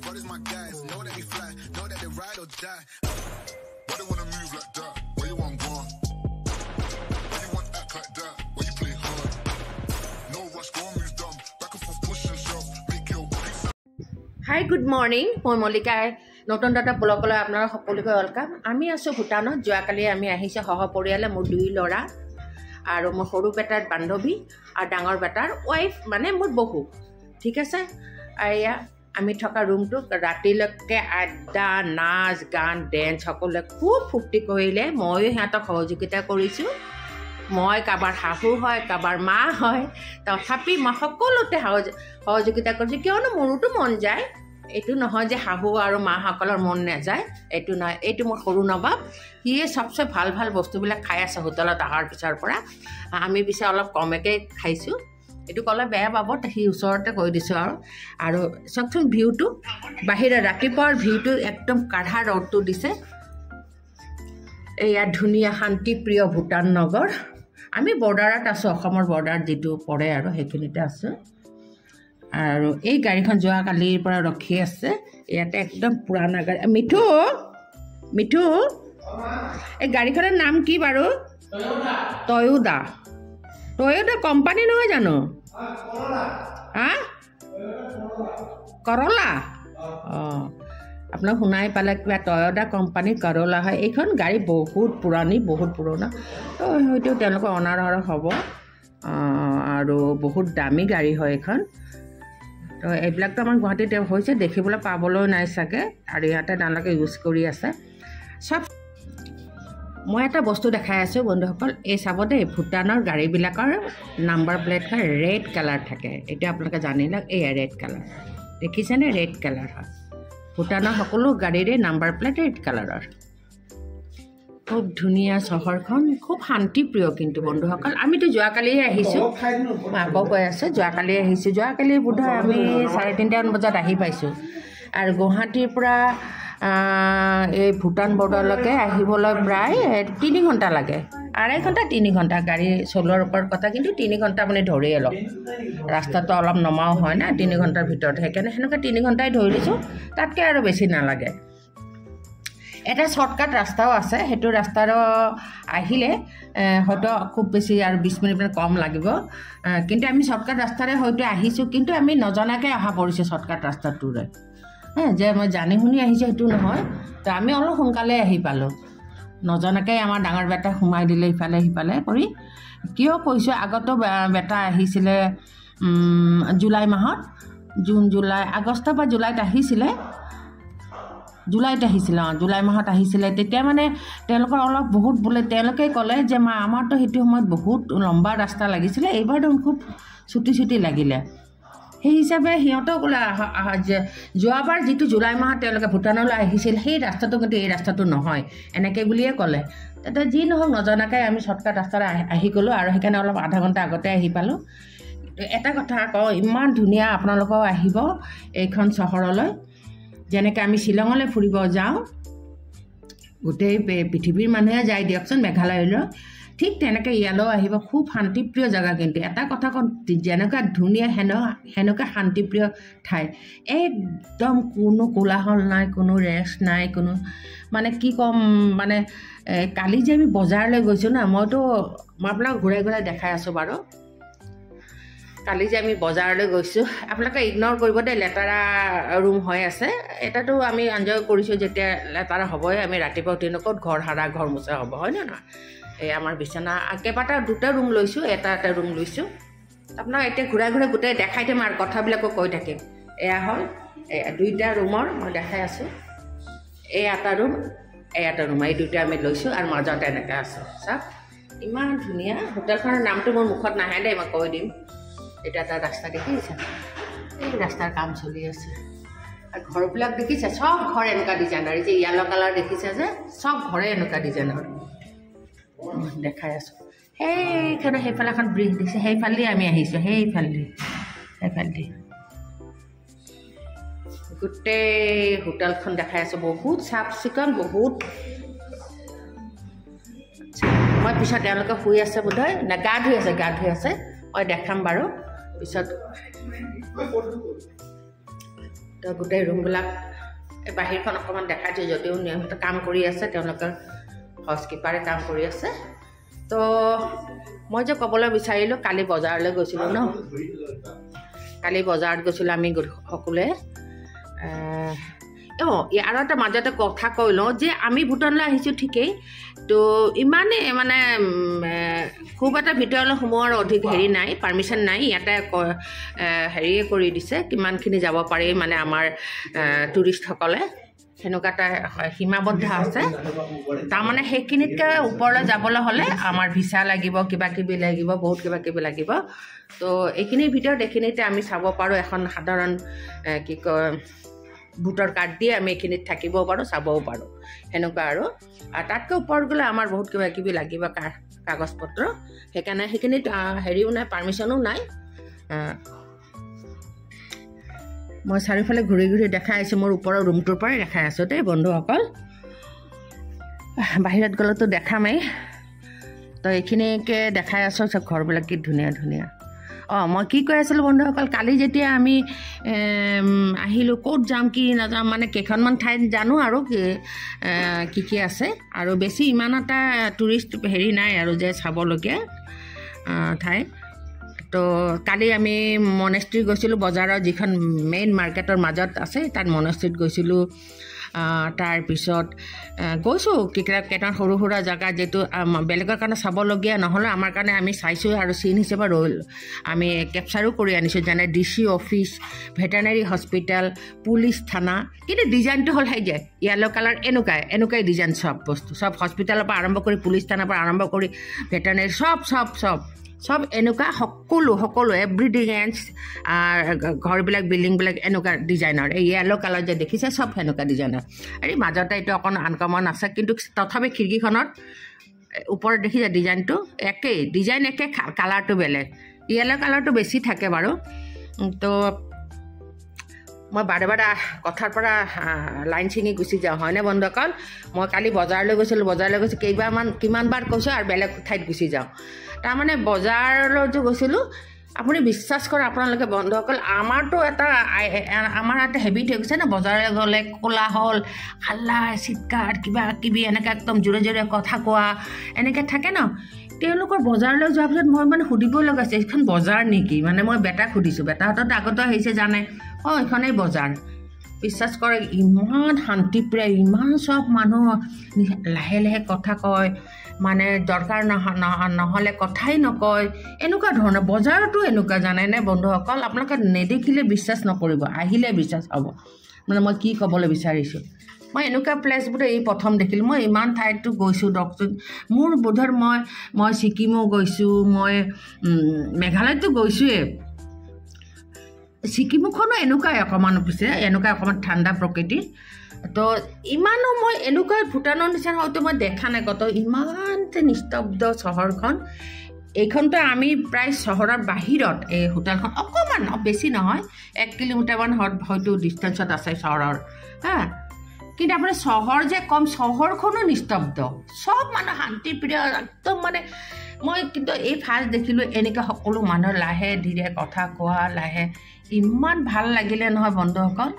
brothers my guys. Know that they fly, know that they ride or die. Why they wanna move like that? Where you want gone? Why you want act like that? Why you play hard? No rush, go and move dumb. Back and forth, push and shove. Make your Hi, good morning. মই মল্লিকা নতুন এটা ব্লগলৈ আপোনালোক সকলোকে welcome. আমি আছো ভুটানত। যোৱাকালি আমি আহিছে সহপৰিয়ালে মোৰ দুই ল'ৰা আৰু মোৰ সৰু বেটাৰ বান্ধৱী আৰু ডাঙৰ বেটাৰ ওয়াইফ মানে মোৰ বহু। ঠিক আছে? আয়া আমি থকা ৰুমটো ৰাতিলৈকে আড্ডা নাচ গান ডেন্স সকলোৱে খুব ফূৰ্তি কৰিলে। ময়ো সিহঁতক সহযোগিতা কৰিছোঁ। মই কাৰোবাৰ শাহু হয় কাৰোবাৰ মা হয়, তথাপি মই সকলোতে সহযোগিতা কৰিছোঁ। কিয়নো মোৰোতো মন যায়, এইটো নহয় যে শাহু আৰু মাসকলৰ মন নাযায়, এইটো নহয়। এইটো মোৰ সৰু নবাব, সিয়ে চবচে ভাল ভাল বস্তুবিলাক খাই আছে হোটেলত অহাৰ পিছৰ পৰা। আমি পিছে অলপ কমকৈ খাইছোঁ, এইটো ক'লে বেয়া পাব, সি ওচৰতে কৈ দিছোঁ। আৰু চাওকচোন ভিউটো, বাহিৰত ৰাতিপুৱাৰ ভিউটো একদম কাঢ়া ৰ'দটো দিছে। এয়া ধুনীয়া শান্তিপ্ৰিয় ভূটান নগৰ। আমি বৰ্ডাৰত আছোঁ, অসমৰ বৰ্ডাৰ যিটো পৰে আৰু সেইখিনিতে আছোঁ। আৰু এই গাড়ীখন যোৱাকালিৰ পৰা ৰখি আছে ইয়াতে, একদম পুৰাণা গাড়ী। মিঠু মিঠু এই গাড়ীখনৰ নাম কি বাৰু? টয়োটা। টয়োটা কোম্পানী নহয় জানো? হা, কৰলা। অঁ, আপোনাক শুনাই পালে কিবা টয়োটা কোম্পানী কৰলা হয়। এইখন গাড়ী বহুত পুৰণি, বহুত পুৰণা। তো হয়তো তেওঁলোকৰ অনাৰ হ'ব আৰু বহুত দামী গাড়ী হয় এইখন। তো এইবিলাকতো আমাৰ গুৱাহাটীত হৈছে, দেখিবলৈ পাবলৈ নাই চাগে, আৰু ইয়াতে তেওঁলোকে ইউজ কৰি আছে চব। মই এটা বস্তু দেখাই আছোঁ বন্ধুসকল, এই চাব দেই, ভূটানৰ গাড়ীবিলাকৰ নাম্বাৰ প্লেটখন ৰেড কালাৰ থাকে। এইটো আপোনালোকে জানিলে, এয়া ৰেড কালাৰ দেখিছেনে? ৰেড কালাৰ হয় ভূটানৰ সকলো গাড়ীৰে নাম্বাৰ প্লেট ৰেড কালাৰৰ। খুব ধুনীয়া চহৰখন, খুব শান্তিপ্ৰিয়। কিন্তু বন্ধুসকল আমিতো যোৱাকালিয়ে আহিছোঁ, মই আকৌ কৈ আছোঁ যোৱাকালি আহিছোঁ। যোৱাকালি বোধহয় আমি 3:30 বজাত আহি পাইছোঁ। আৰু গুৱাহাটীৰ পৰা এই ভূটান বৰ্ডাৰলৈকে আহিবলৈ প্ৰায় 3 ঘণ্টা লাগে, 2.5 ঘণ্টা 3 ঘণ্টা গাড়ী চলোৱাৰ ওপৰত কথা। কিন্তু 3 ঘণ্টা আপুনি ধৰিয়ে লওক, ৰাস্তাটো অলপ নমাও হয় না 3 ঘণ্টাৰ ভিতৰত, সেইকাৰণে সেনেকৈ 3 ঘণ্টাই ধৰি দিছোঁ, তাতকৈ আৰু বেছি নালাগে। এটা শ্বৰ্টকাট ৰাস্তাও আছে, সেইটো ৰাস্তাৰো আহিলে হয়তো খুব বেছি আৰু 20 মিনিটমান কম লাগিব। কিন্তু আমি শ্বৰ্টকাট ৰাস্তাৰে হয়তো আহিছোঁ, কিন্তু আমি নজনাকৈ অহা পৰিছোঁ শ্বৰ্টকাট ৰাস্তাটোৰে। যে মই জানি শুনি আহিছোঁ সেইটো নহয়। তো আমি অলপ সোনকালে আহি পালোঁ, নজনাকৈ আমাৰ ডাঙৰ বেটা সোমাই দিলে ইফালে সিফালে কৰি। কিয় কৈছোঁ, আগতো বেটা আহিছিলে জুলাই মাহত, জুলাই আগষ্ট বা জুলাইত আহিছিলে, জুলাই মাহত আহিছিলে। তেতিয়া মানে তেওঁলোকৰ অলপ বহুত বোলে, তেওঁলোকে ক'লে যে মা আমাৰতো সেইটো সময়ত বহুত লম্বা ৰাস্তা লাগিছিলে, এইবাৰ দেখোন খুব চুটি লাগিলে। সেই হিচাপে সিহঁতক ক'লে যে যোৱাবাৰ যিটো জুলাই মাহত তেওঁলোকে ভূটানলৈ আহিছিল সেই ৰাস্তাটো কিন্তু এই ৰাস্তাটো নহয়, এনেকৈ বুলিয়ে ক'লে। তেতিয়া যি নহওক নজনাকৈ আমি শ্বৰ্টকাট ৰাস্তাৰে আহি গ'লোঁ, আৰু সেইকাৰণে অলপ আধা ঘণ্টা আগতে আহি পালোঁ। এটা কথা কওঁ, ইমান ধুনীয়া, আপোনালোকেও আহিব এইখন চহৰলৈ। যেনেকৈ আমি শ্বিলঙলৈ ফুৰিব যাওঁ, গোটেই পৃথিৱীৰ মানুহে যায় দিয়কচোন মেঘালয়লৈ, ঠিক তেনেকৈ ইয়ালৈও আহিব। খুব শান্তিপ্ৰিয় জেগা। কিন্তু এটা কথা কওঁ, যেনেকুৱা ধুনীয়া সেনেকুৱা শান্তিপ্ৰিয় ঠাই। একদম কোনো কোলাহল নাই, কোনো ৰেষ্ট নাই, কোনো মানে কি ক'ম, মানে কালি যে আমি বজাৰলৈ গৈছোঁ না, মই আপোনাক ঘূৰাই দেখাই আছোঁ বাৰু। কালি যে আমি বজাৰলৈ গৈছোঁ, আপোনালোকে ইগন'ৰ কৰিব দেই, লেতেৰা ৰুম হৈ আছে। এটাতো আমি এনজয় কৰিছোঁ, যেতিয়া লেতেৰা হ'বই। আমি ৰাতিপুৱা উঠি ক'ত ঘৰ সাৰা ঘৰ মোচা হ'ব, হয় নে নহয়? এই আমাৰ বিচনা দুটা ৰুম লৈছোঁ, এটা ৰুম লৈছোঁ। আপোনাক এতিয়া ঘূৰাই গোটেই দেখাই দিম আৰু কথাবিলাকো কৈ থাকিম। এয়া হ'ল এয়া 2টা ৰুমৰ মই দেখাই আছোঁ। এই এটা ৰুম, এই দুটা আমি লৈছোঁ, আৰু মাজত এনেকৈ আছোঁ। চাওক ইমান ধুনীয়া। হোটেলখনৰ নামটো মোৰ মুখত নাহে দেই, মই কৈ দিম। এটা ৰাস্তা দেখিছে, এই ৰাস্তাৰ কাম চলি আছে। আৰু ঘৰবিলাক দেখিছে, চব ঘৰ এনেকুৱা ডিজাইনাৰ। এই যে য়েল্ল' কালাৰ দেখিছে যে, চব ঘৰে এনেকুৱা ডিজাইনাৰ দেখাই আছোঁ। সেইফালে এখন ব্ৰিজ দিছে, সেইফালেদি আমি আহিছোঁ, সেইফালেদি গোটেই হোটেলখন দেখাই আছোঁ। বহুত চাফ চিকুণ, বহুত। মই পিছত তেওঁলোকে শুই আছে বোধহয়, না গা ধুই আছে, মই দেখাম বাৰু পিছত। তো গোটেই ৰুমবিলাক বাহিৰখন অকণমান দেখাইছোঁ যদিও নিয়মিত কাম কৰি আছে তেওঁলোকৰ হাউচকিপাৰে কাম কৰি আছে তো মই যে ক'বলৈ বিচাৰিলোঁ কালি বজাৰলৈ গৈছিলোঁ ন কালি বজাৰত গৈছিলোঁ আমি সকলোৱে আৰু এটা মাজতে কথা কৈ লওঁ যে আমি ভূটানলৈ আহিছোঁ ঠিকেই তো ইমানে মানে খুব এটা ভিতৰলৈ সোমোৱাৰ অধিক হেৰি নাই পাৰ্মিশ্যন নাই ইয়াতে হেৰিয়ে কৰি দিছে কিমানখিনি যাব পাৰি মানে আমাৰ টুৰিষ্টসকলে সেনেকুৱা এটা সীমাবদ্ধ আছে তাৰমানে সেইখিনিতকৈ ওপৰলৈ যাবলৈ হ'লে আমাৰ ভিছা লাগিব কিবা কিবি লাগিব বহুত কিবা কিবি লাগিব তো এইখিনিৰ ভিতৰত এইখিনিতে আমি চাব পাৰোঁ এখন সাধাৰণ কি কয় ভোটৰ কাৰ্ড দিয়ে আমি এইখিনিত থাকিবও পাৰোঁ চাবও পাৰোঁ সেনেকুৱা আৰু তাতকৈ ওপৰত গ'লে আমাৰ বহুত কিবা কিবি লাগিব কাগজ পত্ৰ সেইকাৰণে সেইখিনিত হেৰিও নাই পাৰ্মিশ্যনো নাই মই চাৰিওফালে ঘূৰি ঘূৰি দেখাই আছোঁ মোৰ ওপৰৰ ৰুমটোৰ পৰাই দেখাই আছোঁ দেই বন্ধুসকল বাহিৰত গ'লেতো দেখামেই তো এইখিনিকে দেখাই আছোঁ চব ঘৰবিলাক কি ধুনীয়া ধুনীয়া মই কি কৈ আছিলোঁ বন্ধুসকল কালি যেতিয়া আমি আহিলোঁ ক'ত যাম কি নাযাম মানে কেইখনমান ঠাইত জানো আৰু কি আছে আৰু বেছি ইমান এটা টুৰিষ্ট হেৰি নাই আৰু যে চাবলগীয়া ঠাই তো কালি আমি মনেষ্ট্ৰী গৈছিলোঁ বজাৰৰ যিখন মেইন মাৰ্কেটৰ মাজত আছে তাত মনেষ্ট্ৰীত গৈছিলোঁ তাৰপিছত গৈছোঁ কেইটামান সৰু সুৰা জেগা যিটো বেলেগৰ কাৰণে চাবলগীয়া নহ'লে আমাৰ কাৰণে আমি চাইছোঁ আৰু চিন হিচাপে ৰ'ল আমি কেপচাৰো কৰি আনিছোঁ যেনে DC office veterinary hospital police থানা কিন্তু ডিজাইনটো হ'ল সেই যে য়েল্ল' কালাৰ এনেকুৱাই ডিজাইন চব বস্তু চব হস্পিটেলৰ পৰা আৰম্ভ কৰি পুলিচ থানাৰ পৰা আৰম্ভ কৰি ভেটেনেৰী চব এনেকুৱা সকলো এভৰিথিং ঘৰবিলাক বিল্ডিংবিলাক এনেকুৱা ডিজাইনৰ এই য়েল্ল' কালাৰ যে দেখিছে চব সেনেকুৱা ডিজাইনৰ আৰু মাজতে এইটো অকণ আনকমন আছে কিন্তু তথাপি খিৰিকীখনত ওপৰত দেখিছে ডিজাইনটো ডিজাইন একে কালাৰটো বেলেগ য়েল্ল' কালাৰটো বেছি থাকে বাৰু তো মই বাৰে কথাৰ পৰা লাইন ছিঙি গুচি যাওঁ হয়নে বন্ধুসকল মই কালি বজাৰলৈ গৈছিলোঁ কিমানবাৰ কৈছোঁ আৰু বেলেগ ঠাইত গুচি যাওঁ তাৰমানে বজাৰলৈ যে গৈছিলোঁ আপুনি বিশ্বাস কৰে আপোনালোকে বন্ধুসকল আমাৰতো আমাৰ এটা হেবিট হৈ গৈছে না বজাৰলৈ গ'লে কোলাহল হাল্লা চিৎকাৰ কিবা কিবি এনেকৈ একদম জোৰে জোৰে কথা কোৱা এনেকৈ থাকে ন তেওঁলোকৰ বজাৰলৈ যোৱাৰ পিছত মই মানে সুধিব লগা আছে এইখন বজাৰ নেকি মানে মই বেটাক সুধিছোঁ বেটাহঁতত আগতে আহিছে জানে এইখনেই বজাৰ বিশ্বাস কৰে ইমান শান্তিপ্ৰিয় ইমান চব মানুহ লাহে লাহে কথা কয় মানে দৰকাৰ নহ'লে কথাই নকয় এনেকুৱা ধৰণৰ বজাৰতো এনেকুৱা জানেনে বন্ধুসকল আপোনালোকে নেদেখিলে বিশ্বাস নকৰিব আহিলে বিশ্বাস হ'ব মানে মই কি ক'বলৈ বিচাৰিছোঁ মই এনেকুৱা প্লেচবোৰে এই প্ৰথম দেখিলোঁ মই ইমান ঠাইতো গৈছোঁ দকচোন মোৰ বোধৰ মই ছিকিমো গৈছোঁ মই মেঘালয়তো গৈছোঁৱেই ছিকিমখনো এনেকুৱাই অকণমান ঠাণ্ডা প্ৰকৃতিৰ তো ইমানো মই এনেকুৱা ভূটানৰ নিচিনা হয়তো মই দেখা নাই কত ইমান যে নিস্তব্ধ চহৰখন এইখনতো আমি প্ৰায় চহৰৰ বাহিৰত এই হোটেলখন অকণমান বেছি নহয় 1 কিলোমিটাৰমান হয়তো ডিষ্টেঞ্চত আছে চহৰৰ কিন্তু আপোনাৰ চহৰ যে কম চহৰখনো নিস্তব্ধ চব মানুহ শান্তিপ্ৰিয় একদম মানে মই কিন্তু এই ফাৰ্ষ্ট দেখিলোঁ এনেকৈ সকলো মানুহ লাহে ধীৰে কথা কোৱা লাহে ইমান ভাল লাগিলে নহয় বন্ধুসকল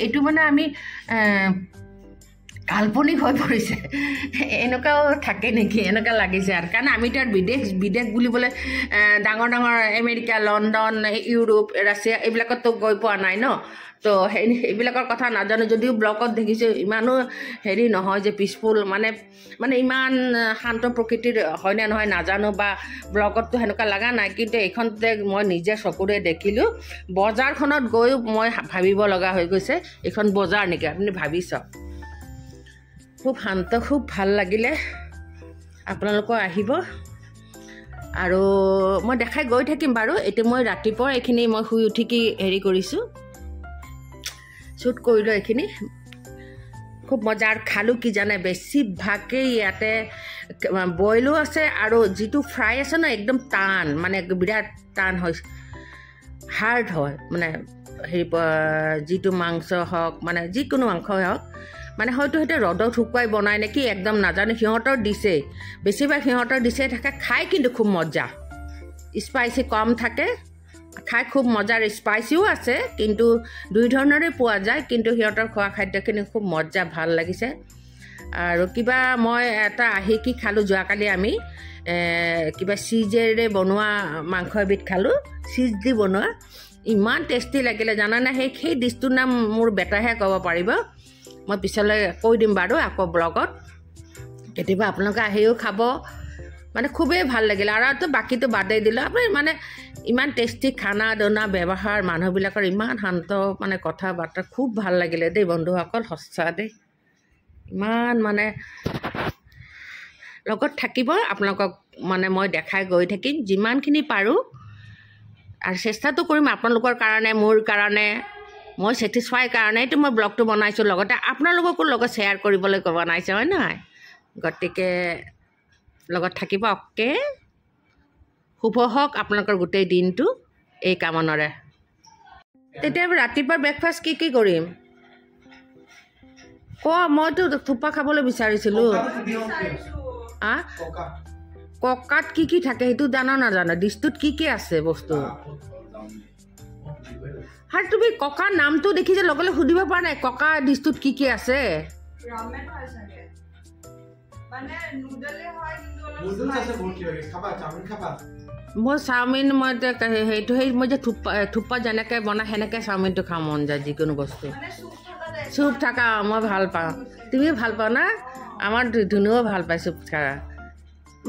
এইটো মানে আমি কাল্পনিক হৈ পৰিছে এনেকুৱাও থাকে নেকি এনেকুৱা লাগিছে আৰু কাৰণ আমিতো আৰু বিদেশ বুলিবলৈ ডাঙৰ আমেৰিকা লণ্ডন ইউৰোপ ৰাছিয়া এইবিলাকতো গৈ পোৱা নাই ন তো এইবিলাকৰ কথা নাজানো যদিও ব্লগত দেখিছোঁ ইমানো হেৰি নহয় যে পিচফুল মানে ইমান শান্ত প্ৰকৃতিৰ হয়নে নহয় নাজানো বা ব্লগততো সেনেকুৱা লগা নাই কিন্তু এইখনতে মই নিজে চকুৰে দেখিলোঁ বজাৰখনত গৈও মই ভাবিব লগা হৈ গৈছে এইখন বজাৰ নেকি আপুনি ভাবি চাওক খুব শান্ত খুব ভাল লাগিলে আপোনালোকৰ আহিব আৰু মই দেখাই গৈ থাকিম বাৰু এতিয়া মই ৰাতিপুৱা এইখিনি মই শুই উঠি কি হেৰি কৰিছোঁ শ্বুট কৰিলোঁ এইখিনি খুব মজাৰ খালোঁ কি জানে বেছিভাগেই ইয়াতে বইলো আছে আৰু যিটো ফ্ৰাই আছে ন একদম টান মানে বিৰাট টান হয় হাৰ্ড হয় মানে হেৰি যিটো মাংস হওক মানে যিকোনো মাংসই হওক মানে হয়তো সেইটো ৰ'দত শুকুৱাই বনাই নেকি একদম নাজানো সিহঁতৰ দিছে বেছিভাগ সিহঁতৰ দিছে থাকে খাই কিন্তু খুব মজা স্পাইচি কম থাকে খাই খুব মজাৰ স্পাইচিও আছে কিন্তু দুই ধৰণৰে পোৱা যায় কিন্তু সিহঁতৰ খোৱা খাদ্যখিনি খুব মজা ভাল লাগিছে আৰু কিবা মই এটা আহি কি খালোঁ যোৱাকালি আমি কিবা চিজেৰে বনোৱা মাংস এবিধ খালোঁ চিজ দি বনোৱা ইমান টেষ্টি লাগিলে জানানে সেই ডিছটোৰ নাম মোৰ বেটাহে ক'ব পাৰিব মই পিছলৈ কৈ দিম বাৰু আকৌ ব্লগত কেতিয়াবা আপোনালোকে আহিও খাব মানে খুবেই ভাল লাগিলে আৰু বাকীটো বাদেই দিলোঁ আপুনি মানে ইমান টেষ্টি খানা দানা ব্যৱহাৰ মানুহবিলাকৰ ইমান শান্ত মানে কথা বাৰ্তা খুব ভাল লাগিলে দেই বন্ধুসকল সঁচা দেই ইমান মানে লগত থাকিব আপোনালোকক মানে মই দেখাই গৈ থাকিম যিমানখিনি পাৰোঁ আৰু চেষ্টাটো কৰিম আপোনালোকৰ কাৰণে মোৰ কাৰণে মই ছেটিছফাই কাৰণেইতো মই ব্লগটো বনাইছোঁ লগতে আপোনালোককো লগত শ্বেয়াৰ কৰিবলৈ বনাইছোঁ হয় নহয় গতিকে লগত থাকিব অ'কে শুভ হওক আপোনালোকৰ গোটেই দিনটো এই কামনাৰে তেতিয়া ৰাতিপুৱা ব্ৰেকফাষ্ট কি কৰিম মইতো থোপা খাবলৈ বিচাৰিছিলোঁ ককাত কি থাকে সেইটো জানো নাজানো ডিছটোত কি আছে বস্তু আৰু তুমি ককাৰ নামটো দেখি যে লগে সুধিব পৰা নাই ককা ডিছটোত কি আছে মই চাওমিন মই সেইটো মই যে থোপা যেনেকৈ বনাই সেনেকৈ চাওমিনটো খাব মন যায় যিকোনো বস্তু চুপ থকা মই ভাল পাওঁ তুমি ভাল পাওঁ না আমাৰ ধুনুও ভাল পায় চুপ থকা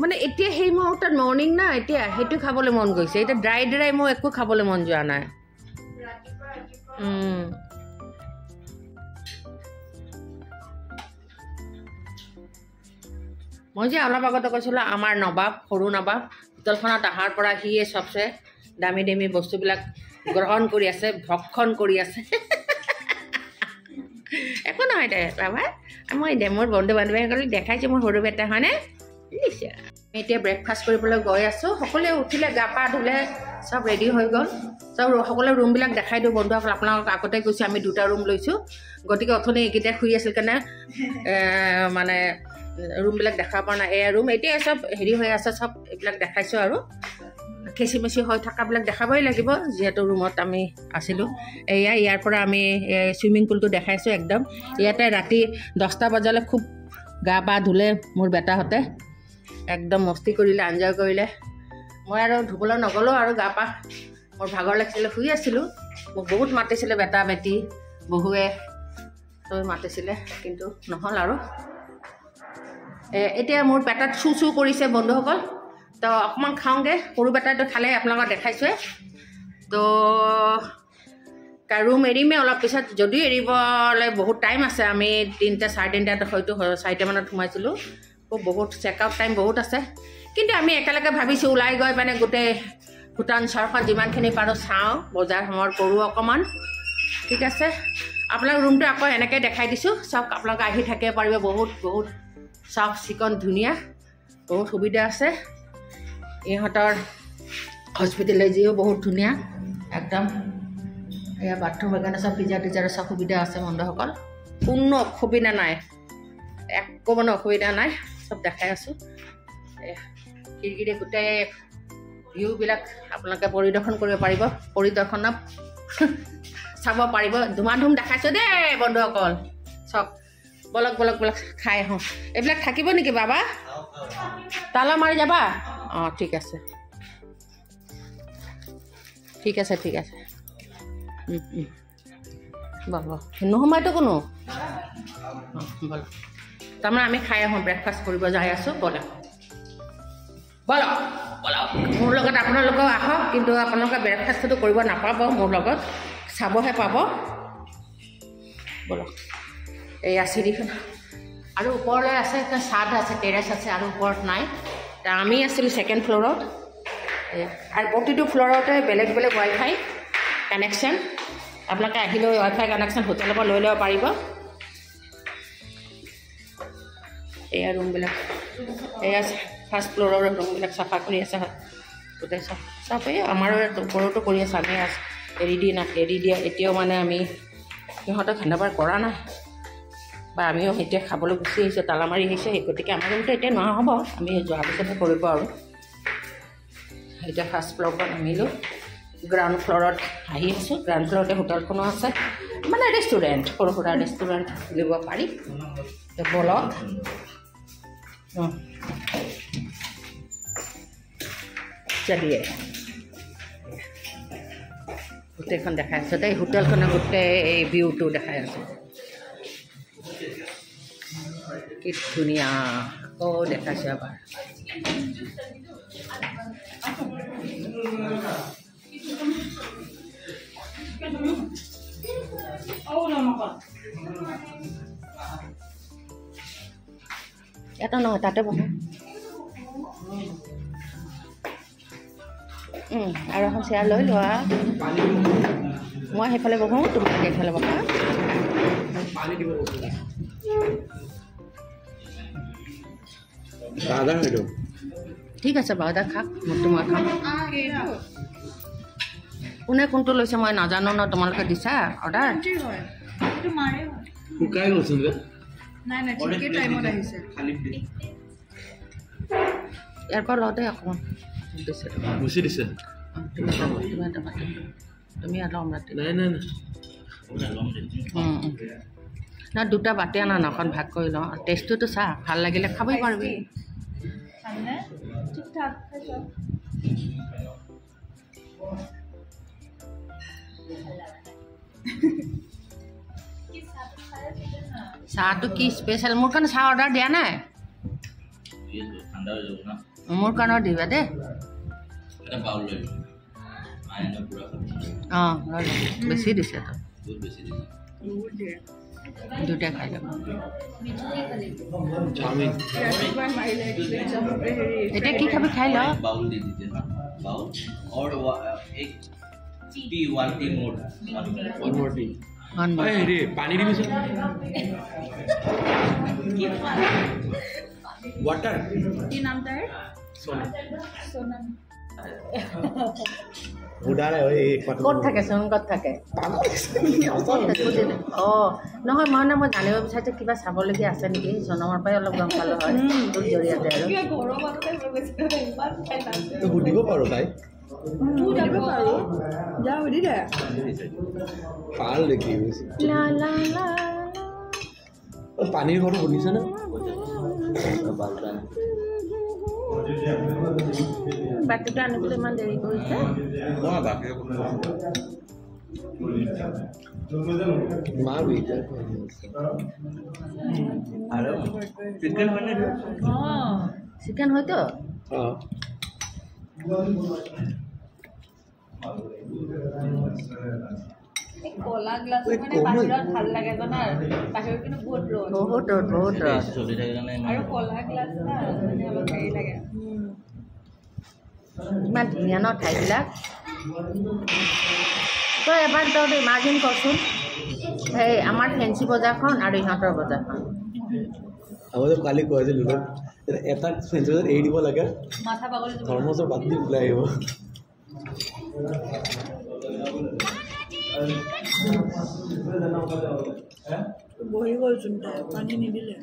মানে এতিয়া সেই মুহূৰ্তত মৰ্ণিং না এতিয়া সেইটো খাবলৈ মন গৈছে এতিয়া ড্ৰাই মই একো খাবলৈ মন যোৱা নাই মই যে অলপ আগতে কৈছিলোঁ আমাৰ নবাব সৰু নবাব হোটেলখনত অহাৰ পৰা সিয়ে চবচে দামী বস্তুবিলাক গ্ৰহণ কৰি আছে ভক্ষণ কৰি আছে একো নহয় দে বাবা মই মোৰ বন্ধু বান্ধৱীসকলক দেখাইছোঁ মোৰ সৰু বেটা হয়নে এতিয়া ব্ৰেকফাষ্ট কৰিবলৈ গৈ আছোঁ সকলোৱে উঠিলে গা পা ধুলে চব ৰেডি হৈ গ'ল চব সকলোৱে ৰুমবিলাক দেখাই দিওঁ বন্ধুসকল আপোনালোকক আগতে কৈছোঁ আমি 2টা ৰুম লৈছোঁ গতিকে অথনি এইকেইটা শুই আছিল কাৰণে মানে ৰুমবিলাক দেখা পোৱা নাই এয়া ৰুম এতিয়া চব হেৰি হৈ আছে চব এইবিলাক দেখাইছোঁ আৰু খেচিমেচি হৈ থকাবিলাক দেখাবই লাগিব যিহেতু ৰুমত আমি আছিলোঁ ইয়াৰ পৰা আমি চুইমিং পুলটো দেখাইছোঁ একদম ইয়াতে ৰাতি 10টা বজালৈ খুব গা পা ধুলে মোৰ বেটাহঁতে একদম মস্তি কৰিলে এনজয় কৰিলে মই আৰু ধুবলৈ নগ'লোঁ আৰু গা পা মোৰ ভাগৰ লাগিছিলে শুই আছিলোঁ মোক বহুত মাতিছিলে বেটা বেটি বহুৱে তই মাতিছিলে কিন্তু নহ'ল আৰু এতিয়া মোৰ পেটত চু কৰিছে বন্ধুসকল তো অকণমান খাওঁগৈ সৰু বেটাইটো খালে আপোনালোকক দেখাইছোঁৱে তো ৰুম এৰিমেই অলপ পিছত যদিও এৰিবলৈ বহুত টাইম আছে আমি 3টা 3:30 হয়তো 4টামানত সোমাইছিলোঁ বহুত চেক আউট টাইম বহুত আছে কিন্তু আমি একেলগে ভাবিছোঁ ওলাই গৈ মানে গোটেই ভূটান চহৰখন যিমানখিনি পাৰোঁ চাওঁ বজাৰ সমাৰ কৰোঁ অকণমান ঠিক আছে আপোনালোক ৰুমটো আকৌ এনেকৈ দেখাই দিছোঁ চব আপোনালোকে আহি থাকিব পাৰিব বহুত চাফ চিকুণ ধুনীয়া বহুত সুবিধা আছে ইহঁতৰ হস্পিটেলাইজিও বহুত ধুনীয়া একদম এয়া বাথৰুম কাৰণে চব ফ্ৰিজাৰ চব সুবিধা আছে বন্ধুসকল কোনো অসুবিধা নাই একো মানে অসুবিধা নাই চব দেখাই আছোঁ খিৰিকীৰে গোটেই ভিউবিলাক আপোনালোকে পৰিদৰ্শন কৰিব পাৰিব পৰিদৰ্শনত চাব পাৰিব ধুমাধুম দেখাইছোঁ দেই বন্ধুসকল চব বলক খাই আহোঁ এইবিলাক থাকিব নেকি বাবা তালা মাৰি যাবা অঁ ঠিক আছে বল নোসোমাইতো কোনো বল তাৰমানে আমি খাই আহোঁ ব্ৰেকফাষ্ট কৰিব যাই আছোঁ বলক মোৰ লগত আপোনালোকেও আহক কিন্তু আপোনালোকে ব্ৰেকফাষ্টটো কৰিব নাপাব মোৰ লগত চাবহে পাব বলক এয়া চিৰিখন আৰু ওপৰলৈ আছে ছাদ আছে টেৰেছ আছে আৰু ওপৰত নাই আমি আছিলোঁ 2nd ফ্ল'ৰত আৰু প্ৰতিটো ফ্ল'ৰতে বেলেগ ৱাইফাই কানেকশ্যন আপোনালোকে আহিলেও ৱাইফাই কানেকশ্যন হোটেলৰ পৰা লৈ ল'ব পাৰিব এয়া ৰুমবিলাক এয়া 1st ফ্ল'ৰৰ ৰুমবিলাক চাফা কৰি আছে গোটেই চব এই আমাৰ ওপৰতো কৰি আছে আমি এৰি দিয়া এতিয়াও মানে আমি সিহঁতক হেণ্ডঅভাৰ কৰা নাই বা আমিও এতিয়া খাবলৈ গুচি আহিছোঁ তালা মাৰি আহিছে গতিকে আমাৰ ৰুমটো এতিয়া নহ'ব আমি যোৱাৰ পিছতহে কৰিব আৰু এতিয়া 1st ফ্ল'ৰ পৰা নামিলোঁ গ্ৰাউণ্ড ফ্ল'ৰত আহি আছোঁ গ্ৰাউণ্ড ফ্ল'ৰতে হোটেলখনো আছে মানে ৰেষ্টুৰেণ্ট সৰু সুৰা ৰেষ্টুৰেণ্ট খুলিব পাৰি বলক চলিয়ে গোটেইখন দেখাই আছোঁ দেই হোটেলখনে গোটেই এই ভিউটো দেখাই আছোঁ কি ধুনীয়া আকৌ দেখাইছোঁ এবাৰ এটা নহয় তাতে বহো আৰু এখন চেয়াৰ লৈ লোৱা মই সেইফালে বহোঁ তোমালোকে এইফালে বহা ঠিক আছে বাৰু দাদা খাক মোৰটো মই খাম কোনে কোনটো লৈছে মই নাজানো ন তোমালোকে দিছা অৰ্ডাৰ ইয়াৰ পৰা লওঁতে অকণমান দিছে তুমি ল'ম ৰাতি না দুটা বাতি আনা ন অকণ ভাগ কৰি লওঁ টেষ্টটোতো চা ভাল লাগিলে খাবই পাৰিবি চাহটো কি স্পেচিয়েল মোৰ কাৰণে চাহ অৰ্ডাৰ দিয়া নাই মোৰ কাৰণেও দিবা দেই অঁ বেছি দিছে তো দুটাই খাই যাব এতিয়া কি খাবি খাই ল পানী দিবিচোন वाटर কি নাম তার सोना সোনা उड़ा रहे हो एक ক'ত থাকে চোন ক'ত থাকে অঁ নহয় মই মানে মই জানিব বিচাৰিছোঁ কিবা চাবলগীয়া আছে নেকি জনমৰ পৰাই অলপ গম পালোঁ হয় তোৰ জৰিয়তে আৰু तो बुद्धिको पारो भाई যা সুধি দে पाल देखी লা লা লা और पानी घरो শুনিছ না বাটিটো আনিবলৈ ইমান দেৰি কৰিছে मार भी अरे चिकन बने চিকেন হয়তো हां কলা গ্লাস মানে বাহিৰত ভাল লাগে জানা বাহিৰত কিন্তু বহুত ৰ'দ বহুত ৰ'দ চলি থাকে কাৰণে আৰু কলা গ্লাস না মানে অলপ হেৰি লাগে ইমান ধুনীয়া ন ঠাইবিলাক তই এবাৰ তই ইমাজিন কৰচোন সেই আমাৰ ফেঞ্চি বজাৰখন আৰু ইহঁতৰ বজাৰখন আমাদের কালি কয়েছিল এটা সেন্সর এই দিব লাগে মাথা পাগল ধর্মসর বাদ দিয়ে ওলাই আহিব বহি গ'ল চোন পানী নিদিলে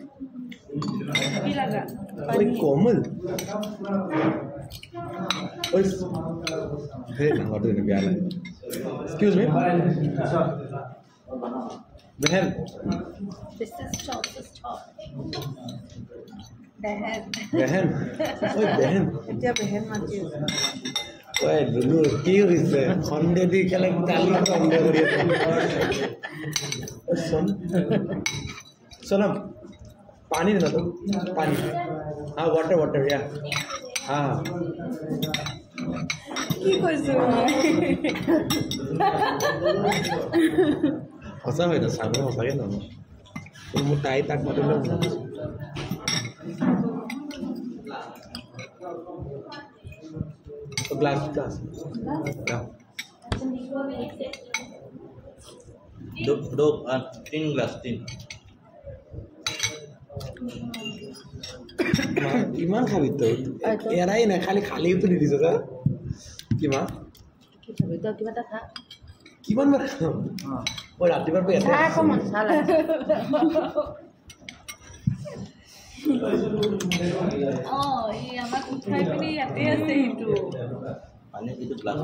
কি লাগা ओए कोमल ओए हे ना व्हाट इज प्यार एक्सक्यूज मी बहन This is stop बहन बहन ओए बहन এতিয়া बहन माती ओए दुलू की होइছে खंडे দি কেলে কালি খंडे কৰি আছে सुन सोनम पानी देना तो पानी हाँ वाटर या हाँ কি কৈছো সঁচা হয় না চাব সঁচাকৈ নহয় মোৰ তাই তাক মাতিলে গ্লাস दो तीन ग्लास तीन ইমান খাবি তই এৰাই নাই খালি খালিটো দি দিছ তই কিমান কি খাবি তই কিবা এটা খা কিমান বাৰ খাম মই ৰাতিপুৱাৰ পৰা চাহ অকণমান চাহ লাগে এই আমাক উঠাই পিনি ইয়াতে আছে এইটো पानी की तो ग्लास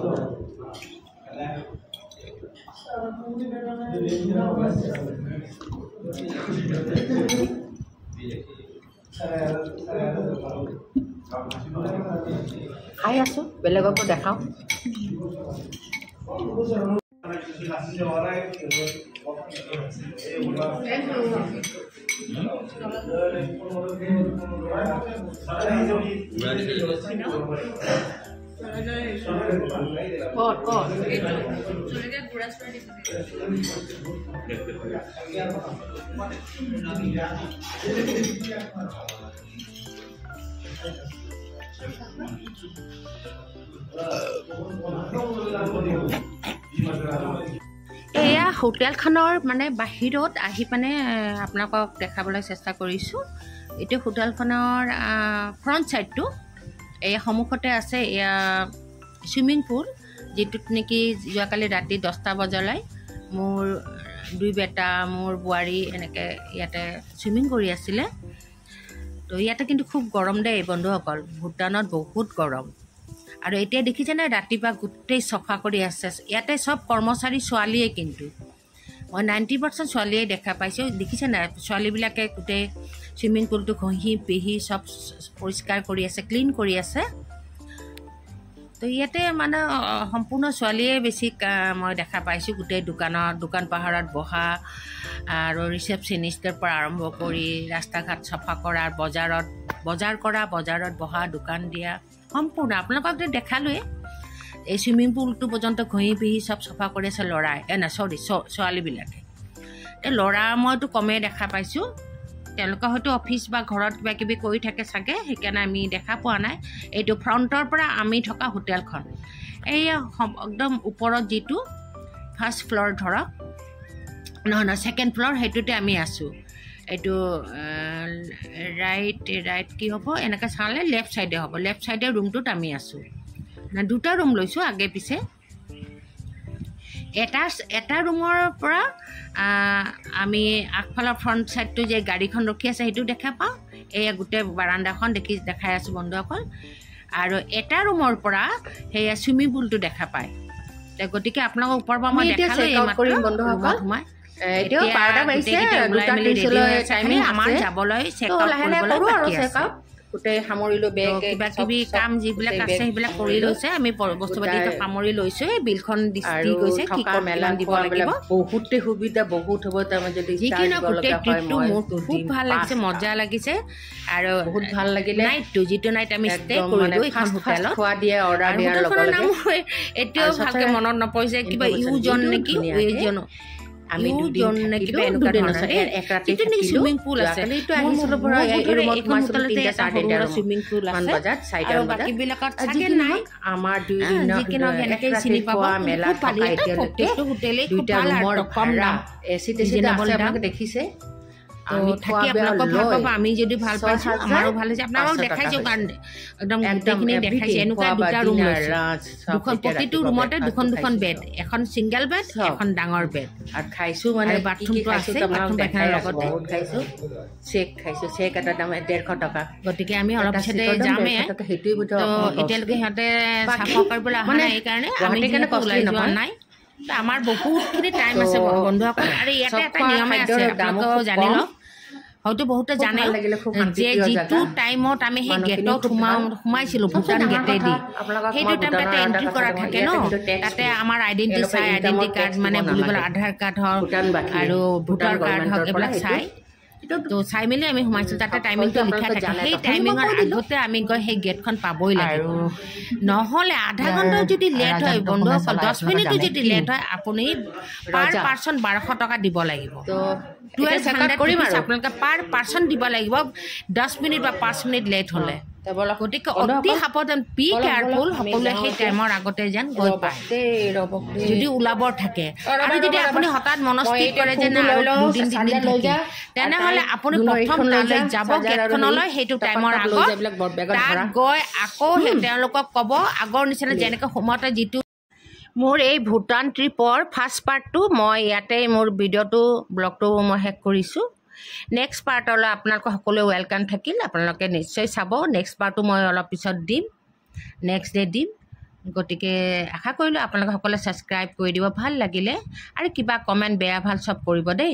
খাই আছোঁ বেলেগকো দেখাওঁ এয়া হোটেলখনৰ মানে বাহিৰত আহি মানে আপোনালোকক দেখাবলৈ চেষ্টা কৰিছোঁ এইটো হোটেলখনৰ ফ্ৰণ্ট ছাইডটো এই সন্মুখতে আছে এয়া ছুইমিং পুল যিটোত নেকি যোৱাকালি ৰাতি 10টা বজালৈ মোৰ দুই বেটা মোৰ বোৱাৰী এনেকৈ ইয়াতে ছুইমিং কৰি আছিলে তো ইয়াতে কিন্তু খুব গৰম দেই বন্ধুসকল ভূটানত বহুত গৰম আৰু এতিয়া দেখিছেনে ৰাতিপুৱা গোটেই চফা কৰি আছে ইয়াতে সব কৰ্মচাৰী ছোৱালীয়ে কিন্তু মই 90% ছোৱালীয়ে দেখা পাইছোঁ দেখিছেনে ছোৱালীবিলাকে গোটেই ছুইমিং পুলটো ঘঁহি পিহি সব পৰিষ্কাৰ কৰি আছে ক্লিন কৰি আছে তো ইয়াতে মানে সম্পূৰ্ণ ছোৱালীয়ে বেছি মই দেখা পাইছোঁ গোটেই দোকান পাহাৰত বহা আৰু ৰিচেপশ্যনিষ্টৰ পৰা আৰম্ভ কৰি ৰাস্তা ঘাট চফা কৰা বজাৰত বহা দোকান দিয়া সম্পূৰ্ণ আপোনালোকক দেখালোৱে এই ছুইমিং পুলটো পৰ্যন্ত ঘঁহি পিহি সব চফা কৰি আছে ল'ৰাই ছোৱালীবিলাকে এই ল'ৰা মইতো কমেই দেখা পাইছোঁ তেওঁলোকে হয়তো অফিচ বা ঘৰত কিবা কিবি কৰি থাকে চাগে সেইকাৰণে আমি দেখা পোৱা নাই এইটো ফ্ৰণ্টৰ পৰা আমি থকা হোটেলখন এই একদম ওপৰত যিটো ফাৰ্ষ্ট ফ্ল'ৰ ধৰক নহয় ছেকেণ্ড ফ্ল'ৰ সেইটোতে আমি আছোঁ এইটো ৰাইট কি হ'ব এনেকৈ চালে লেফ্ট ছাইডে হ'ব লেফ্ট ছাইডে ৰুমটোত আমি আছোঁ দুটা ৰুম লৈছোঁ আগে পিছে এটা ৰুমৰ পৰা আমি আগফালৰ ফ্ৰণ্ট ছাইডটো যে গাড়ীখন ৰখি আছে সেইটো দেখা পাওঁ এয়া গোটেই বাৰাণ্ডাখন দেখাই আছোঁ বন্ধুসকল আৰু এটা ৰুমৰ পৰা সেয়া ছুইমিং পুলটো দেখা পায় গতিকে আপোনালোকক ওপৰৰ পৰা মই দেখালোঁ বন্ধুসকল সোমাই আমাৰ যাবলৈ গোটেই সামৰিলোঁ বেগ কিবা কিবি কাম যিবিলাক আছে সেইবিলাক কৰি লৈছে আমি বস্তু পাতি সামৰি লৈছোঁ বিলখন গৈছে মেলা দিব লাগিব বহুতেই সুবিধা বহুত হ'ব তাৰমানে যদি যিকোনো গোটেই ট্ৰিপটো মোৰ খুব ভাল লাগিছে মজা লাগিছে আৰু বহুত ভাল লাগিলে নাইটটো যিটো নাইট আমি ষ্টে কৰিলোঁ এইখন হোটেলত খোৱা দিয়া অৰ্ডাৰ দিয়াৰ লগত নাম এতিয়াও ভালকৈ মনত নপৰিছে কিবা ইউজন নেকি ইউজন আমি দুজন কিবা এনেকুৱা ছুইমিং পুল আছে ছুইমিং পুল আছে আৰু বাকীবিলাকত চাগে নাই আমাৰ যিকোনো এনেকৈ চিনি পাব মেলা প্ৰত্যেকটো হোটেলেই দুটা ৰুমৰ কম দাম এচি টেচি আপোনালোকে দেখিছে আমি যদি ভাল পাইছোঁ আমাৰো ভাল হৈছে আপোনালোকক দেখাইছোঁ কাৰণে একদম গোটেইখিনি দেখাইছে এনেকুৱা দুটা ৰুম প্ৰতিটো ৰুমতে দুখন বেড এখন ছিংগল বেড এখন ডাঙৰ বেড আৰু খাইছোঁ মানে বাথৰুমটো আছে বাথৰুম পাইখানাৰ লগতে খাইছোঁ চেক এটা দাম 150 টকা গতিকে আমি অলপ পিছতে যামেই এতিয়ালৈকে সিহঁতে চাফা কৰিবলৈ অহা নাই সেইকাৰণে আমি ওলাই যোৱা নাই আমাৰ বহুতখিনি টাইম আছে বন্ধুসকল আৰু ইয়াতে এটা নিয়মে আছে আপোনালোকেও জানি লওক হয়তো বহুতে জানে যে যিটো টাইমত আমি সেই গেটত সোমাইছিলোঁ ভূটান গেটেদি সেইটো টাইম তাতে এণ্ট্ৰি কৰা থাকে ন তাতে আমাৰ আইডেণ্টি কাৰ্ড মানে বুলিবলৈ আধাৰ কাৰ্ড হওক আৰু ভোটাৰ কাৰ্ড হওক এইবিলাক তো চাই মেলি আমি সোমাইছিলোঁ তাতে টাইমিংটো লিখা থাকে সেই টাইমিঙৰ আগতে আমি গৈ সেই গেটখন পাবই লাগিব নহ'লে আধা ঘণ্টাও যদি লেট হয় বন্ধুসকল 10 মিনিটো যদি লেট হয় আপুনি পাৰ পাৰ্চন 1200 টকা দিব লাগিব আপোনালোকে পাৰ পাৰ্চন দিব লাগিব 10 মিনিট বা 5 মিনিট লেট হ'লে গতিকে অতি সাৱধান বি কেয়াৰফুল সকলোৱে সেই টাইমৰ আগতে যেন গৈ পায় যদি ওলাবৰ থাকে আৰু যদি আপুনি হঠাৎ মনস্থিৰ কৰে যে তেনেহ'লে আপুনি প্ৰথম তালৈ যাব গেটখনলৈ সেইটো টাইমৰ আগত তাত গৈ আকৌ তেওঁলোকক ক'ব আগৰ নিচিনা যেনেকৈ সোমাওঁতে যিটো মোৰ এই ভূটান ট্ৰিপৰ ফাৰ্ষ্ট পাৰ্টটো মই ইয়াতে মোৰ ভিডিঅ'টো ব্লগটো মই শেষ কৰিছোঁ নেক্সট পাৰ্টলৈ আপোনালোকক সকলোৱে ৱেলকাম থাকিল আপোনালোকে নিশ্চয় চাব নেক্সট পাৰ্টটো মই অলপ পিছত দিম নেক্সট ডে দিম গতিকে আশা কৰিলোঁ আপোনালোকে সকলোৱে ছাবস্ক্ৰাইব কৰি দিব ভাল লাগিলে আৰু কিবা কমেণ্ট বেয়া ভাল চব কৰিব দেই